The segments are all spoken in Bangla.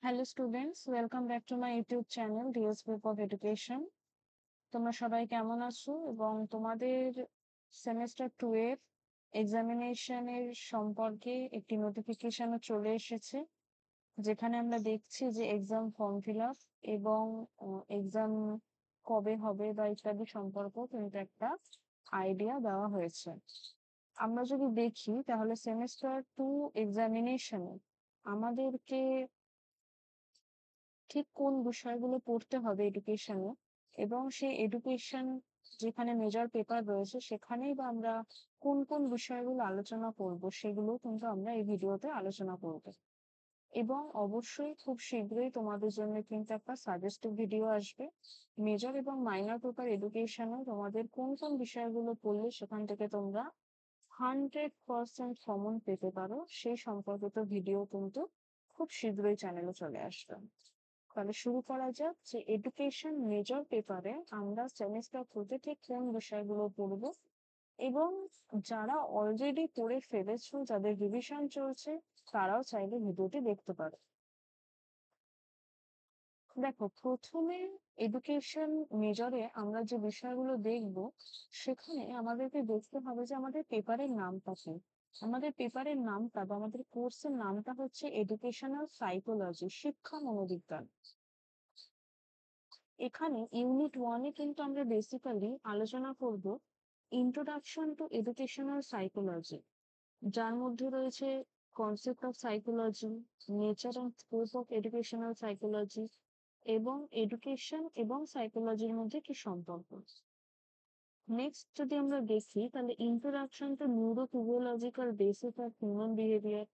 Hello students, welcome back to my YouTube channel DS group of education. তোমরা সবাই কেমন আছো এবং তোমাদের সেমেস্টার 2 এর এক্সামিনেশনের সম্পর্কে একটি নোটিফিকেশনও চলে এসেছে, যেখানে আমরা দেখছি যে এক্সাম ফর্ম ফিল আপ এবং এক্সাম কবে হবে বা ইত্যাদি সম্পর্কেও কিন্তু একটা আইডিয়া দেওয়া হয়েছে। আমরা যদি দেখি তাহলে সেমেস্টার 2 এক্সামিনেশনে আমাদেরকে ঠিক কোন বিষয়গুলো পড়তে হবে এডুকেশনে, এবং সেই এডুকেশন যেখানে মেজর পেপার রয়েছে সেখানেই বা আমরা কোন কোন বিষয়গুলো আলোচনা করব সেগুলো কিন্তু আমরা এই ভিডিওতে আলোচনা করব। এবং অবশ্যই খুব শীঘ্রই তোমাদের জন্য কিন্তু একটা সাজেস্টিভ ভিডিও আসবে মেজর এবং মাইনর পেপার এডুকেশনে তোমাদের কোন কোন বিষয়গুলো পড়লে সেখান থেকে তোমরা 100% কমন পেতে পারো সেই সম্পর্কিত ভিডিও কিন্তু খুব শীঘ্রই চ্যানেলে চলে আসবে। তাহলে শুরু করা যাক যে এডুকেশন মেজর পেপারে আমরা সেমিস্টার টুতে ঠিক কোন বিষয়গুলো পড়বো, এবং যারা অলরেডি পড়ে ফেলেছো, যাদের রিভিশন চলছে, তারাও চাইলে ভিডিওটি দেখতে পারে। দেখো, প্রথমে এডুকেশন মেজরে আমরা যে বিষয়গুলো দেখব সেখানে আমাদেরকে দেখতে হবে যে আমাদের পেপারের নামটা কি। আমাদের পেপারের নামটা বা আমাদের কোর্সের নামটা হচ্ছে এডুকেশনাল সাইকোলজি, শিক্ষা মনোবিজ্ঞান। এখানে ইউনিট 1-এ কিন্তু আমরা বেসিক্যালি আলোচনা করব ইন্ট্রোডাকশন টু এডুকেশনাল সাইকোলজি, যার মধ্যে রয়েছে concept of psychology, nature and scope of educational psychology, এবং এডুকেশন এবং সাইকোলজির মধ্যে কি সম্পর্ক। নেক্সট যদি আমরা দেখি তাহলে introduction to neurophysiological basis of human behaviour,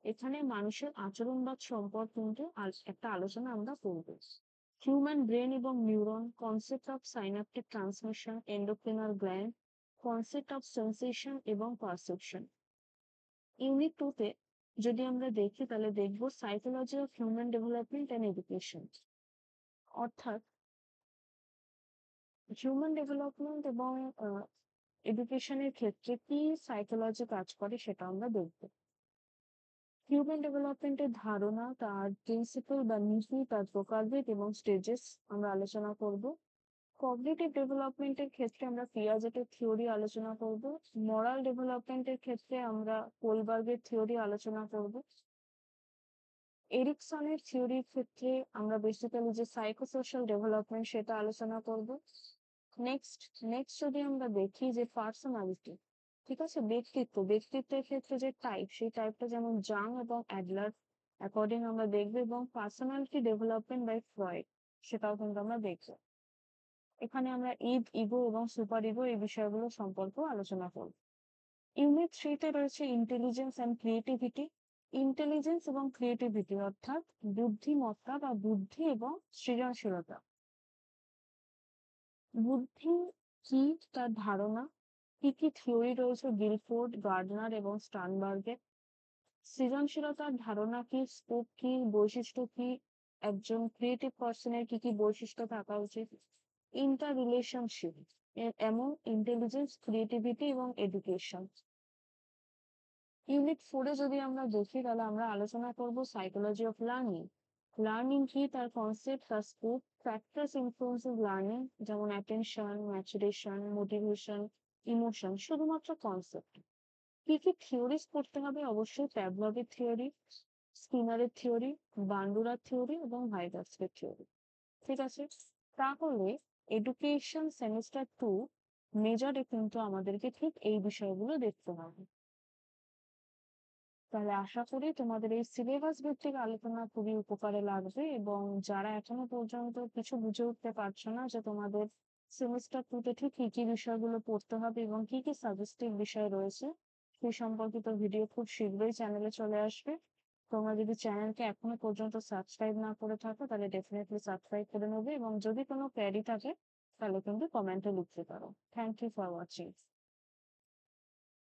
এখানে মানুষের আচরণবাদ সম্পর্কে কিন্তু একটা আলোচনা আমরা করব। হিউম্যান ব্রেন এবং neuron, concept of synaptic transmission, endocrinal gland, concept of sensation এবং পারসেপশন। ইউনিট 2-তে যদি আমরা দেখি তাহলে দেখব psychology of human development and education, অর্থাৎ হিউম্যান ডেভেলপমেন্ট এবং এডুকেশনের ক্ষেত্রে কি সাইকোলজি কাজ করে সেটা আমরা দেখব। হিউম্যান ডেভেলপমেন্টের ধারণা, তার প্রিন্সিপাল বা নীতি, তার প্রকারভেদ এবং স্টেজেস আমরা আলোচনা করব। কগনিটিভ ডেভেলপমেন্টের ক্ষেত্রে আমরা পিয়াজেটের থিওরি আলোচনা করব। মরাল ডেভেলপমেন্টের ক্ষেত্রে আমরা কোলবার্গের থিওরি আলোচনা করব। এরিকসনের থিওরির ক্ষেত্রে আমরা বেসিক্যালি যে সাইকোসোশ্যাল ডেভেলপমেন্ট সেটা আলোচনা করব। নেক্সট নেক্সট যদি আমরা দেখি যে পার্সোনালিটি, ঠিক আছে, ব্যক্তিত্বের ক্ষেত্রে যে টাইপ, সেই টাইপটা যেমন জাং এবং অ্যাডলার অ্যাকর্ডিং আমরা দেখবো, এবং পার্সোনালিটি ডেভেলপমেন্ট বাই ফ্রয়েড সেটাও কিন্তু আমরা দেখবো। এখানে আমরা ইগো এবং সুপার ইগো এই বিষয়গুলো সম্পর্কে আলোচনা করব। ইউনিট 3-তে রয়েছে ইন্টেলিজেন্স অ্যান্ড ক্রিয়েটিভিটি। ইন্টেলিজেন্স এবং ক্রিয়েটিভিটি অর্থাৎ বুদ্ধিমত্তা বা বুদ্ধি এবং সৃজনশীলতা। বুদ্ধি কি, তার ধারণা, কি কি থিওরি রয়েছে গিলফোর্ড, গার্ডনার এবং স্টানবার্গের। সৃজনশীলতার ধারণা কি, স্কোপ কি, বৈশিষ্ট্য কি, একজন ক্রিয়েটিভ পার্সনের কি কি বৈশিষ্ট্য থাকা উচিত। ইন্টার রিলেশনশিপ এমন ইন্টেলিজেন্স, ক্রিয়েটিভিটি এবং এডুকেশন। ইউনিট 4-এ যদি আমরা দেখি তাহলে আমরা আলোচনা করব সাইকোলজি অফ লার্নিং। লার্নিং কি, তার কনসেপ্ট, তার স্কোপ, ফ্যাক্টরস ইনফ্লুয়েন্সিং লার্নিং, যেমন অ্যাটেনশন, ম্যাচুরেশন, মোটিভেশন, ইমোশন, শুধুমাত্র কনসেপ্ট। কি কি থিওরিজ পড়তে হবে, অবশ্যই প্যাভলভের থিওরি, স্কিনারের থিওরি, বান্ডুরার থিওরি এবং ভাইগার্সের থিওরি। ঠিক আছে, তাহলে এডুকেশন সেমিস্টার 2 মেজরে কিন্তু আমাদেরকে ঠিক এই বিষয়গুলো দেখতে হবে। তাহলে আশা করি তোমাদের এই সিলেবাস ভিত্তিক আলোচনা খুবই উপকারে লাগবে, এবং যারা এখনো পর্যন্ত কিছু বুঝে উঠতে পারছো না যে তোমাদের সেমিস্টার 2-তে ঠিক কি কি বিষয়গুলো পড়তে হবে এবং কি কি সাজেস্টিভ বিষয় রয়েছে, সেই সম্পর্কিত ভিডিও খুব শীঘ্রই চ্যানেলে চলে আসবে। তোমরা যদি চ্যানেলকে এখনো পর্যন্ত সাবস্ক্রাইব না করে থাকো তাহলে ডেফিনেটলি সাবস্ক্রাইব করে নেবে, এবং যদি কোনো কোয়েরি থাকে তাহলে কিন্তু কমেন্টে লিখতে পারো। Thank you for watching.